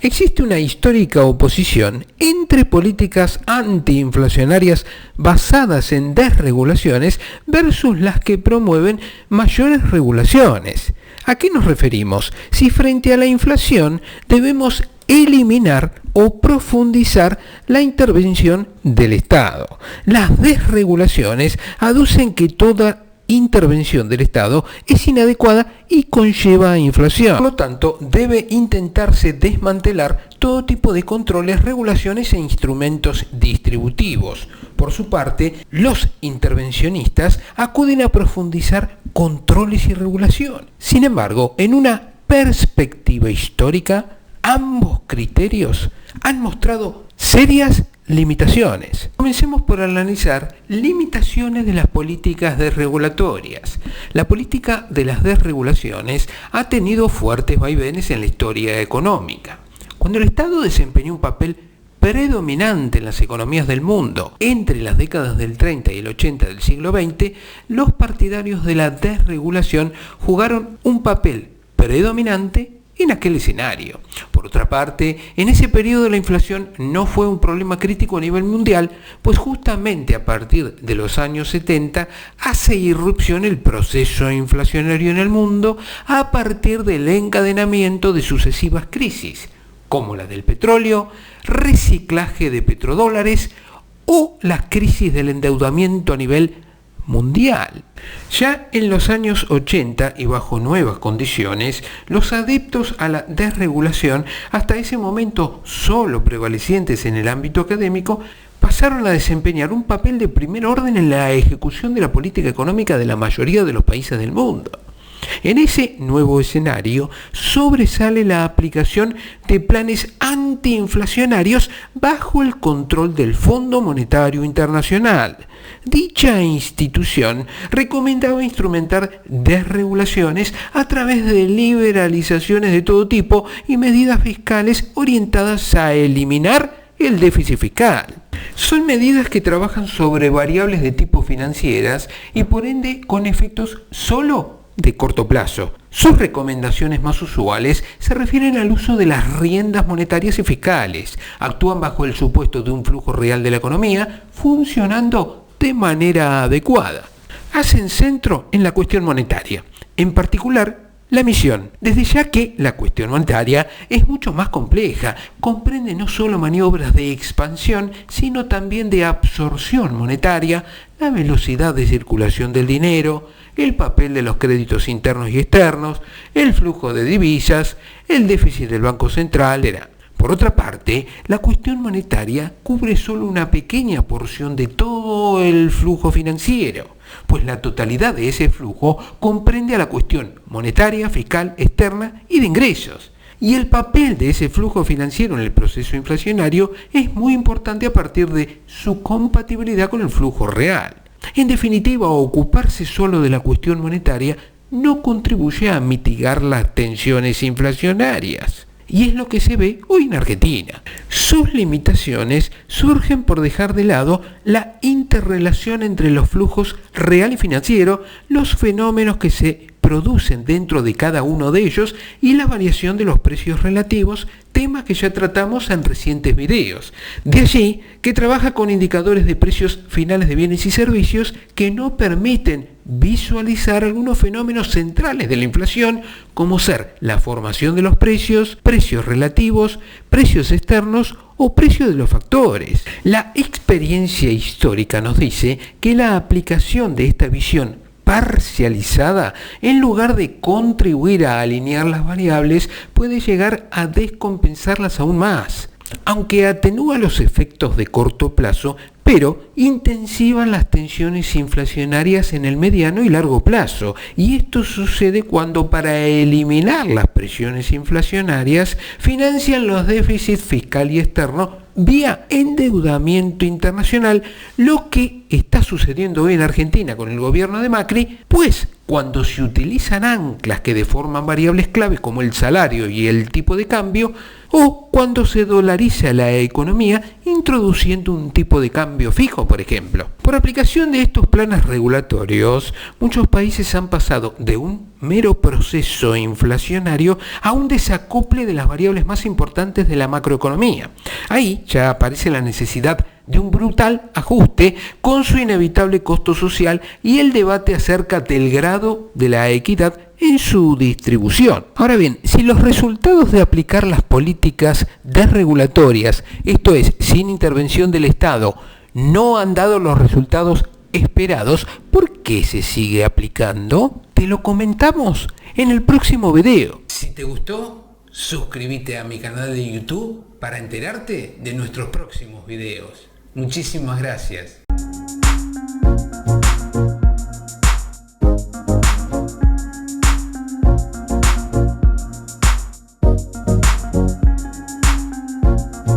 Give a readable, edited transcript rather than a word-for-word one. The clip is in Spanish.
Existe una histórica oposición entre políticas antiinflacionarias basadas en desregulaciones versus las que promueven mayores regulaciones. ¿A qué nos referimos? Si frente a la inflación debemos eliminar o profundizar la intervención del Estado. Las desregulaciones aducen que toda intervención del Estado es inadecuada y conlleva inflación. Por lo tanto, debe intentarse desmantelar todo tipo de controles, regulaciones e instrumentos distributivos. Por su parte, los intervencionistas acuden a profundizar controles y regulación. Sin embargo, en una perspectiva histórica, ambos criterios han mostrado serias limitaciones. Comencemos por analizar limitaciones de las políticas desregulatorias. La política de las desregulaciones ha tenido fuertes vaivenes en la historia económica. Cuando el Estado desempeñó un papel predominante en las economías del mundo entre las décadas del 30 y el 80 del siglo XX, los partidarios de la desregulación jugaron un papel predominante en aquel escenario. Por otra parte, en ese periodo la inflación no fue un problema crítico a nivel mundial, pues justamente a partir de los años 70 hace irrupción el proceso inflacionario en el mundo a partir del encadenamiento de sucesivas crisis, como la del petróleo, reciclaje de petrodólares o la crisis del endeudamiento a nivel mundial. Ya en los años 80 y bajo nuevas condiciones, los adeptos a la desregulación, hasta ese momento solo prevalecientes en el ámbito académico, pasaron a desempeñar un papel de primer orden en la ejecución de la política económica de la mayoría de los países del mundo. En ese nuevo escenario sobresale la aplicación de planes antiinflacionarios bajo el control del Fondo Monetario Internacional. Dicha institución recomendaba instrumentar desregulaciones a través de liberalizaciones de todo tipo y medidas fiscales orientadas a eliminar el déficit fiscal. Son medidas que trabajan sobre variables de tipo financieras y por ende con efectos solo de corto plazo. Sus recomendaciones más usuales se refieren al uso de las riendas monetarias y fiscales. Actúan bajo el supuesto de un flujo real de la economía funcionando de manera adecuada. Hacen centro en la cuestión monetaria, en particular la emisión, desde ya que la cuestión monetaria es mucho más compleja, comprende no solo maniobras de expansión, sino también de absorción monetaria, la velocidad de circulación del dinero, el papel de los créditos internos y externos, el flujo de divisas, el déficit del Banco Central, etc. Por otra parte, la cuestión monetaria cubre solo una pequeña porción de todo el flujo financiero, pues la totalidad de ese flujo comprende a la cuestión monetaria, fiscal, externa y de ingresos. Y el papel de ese flujo financiero en el proceso inflacionario es muy importante a partir de su compatibilidad con el flujo real. En definitiva, ocuparse solo de la cuestión monetaria no contribuye a mitigar las tensiones inflacionarias. Y es lo que se ve hoy en Argentina. Sus limitaciones surgen por dejar de lado la interrelación entre los flujos real y financiero, los fenómenos que se producen dentro de cada uno de ellos y la variación de los precios relativos, temas que ya tratamos en recientes videos. De allí que trabaja con indicadores de precios finales de bienes y servicios que no permiten visualizar algunos fenómenos centrales de la inflación, como ser la formación de los precios, precios relativos, precios externos o precios de los factores. La experiencia histórica nos dice que la aplicación de esta visión parcializada, en lugar de contribuir a alinear las variables, puede llegar a descompensarlas aún más, aunque atenúa los efectos de corto plazo, pero intensivan las tensiones inflacionarias en el mediano y largo plazo. Y esto sucede cuando, para eliminar las presiones inflacionarias, financian los déficits fiscal y externo vía endeudamiento internacional, lo que está está sucediendo hoy en Argentina con el gobierno de Macri, pues cuando se utilizan anclas que deforman variables claves como el salario y el tipo de cambio, o cuando se dolariza la economía introduciendo un tipo de cambio fijo, por ejemplo. Por aplicación de estos planes regulatorios, muchos países han pasado de un mero proceso inflacionario a un desacople de las variables más importantes de la macroeconomía. Ahí ya aparece la necesidad de un brutal ajuste con su inevitable costo social y el debate acerca del grado de la equidad en su distribución. Ahora bien, si los resultados de aplicar las políticas desregulatorias, esto es, sin intervención del Estado, no han dado los resultados esperados, ¿por qué se sigue aplicando? Te lo comentamos en el próximo video. Si te gustó, suscríbete a mi canal de YouTube para enterarte de nuestros próximos videos. Muchísimas gracias.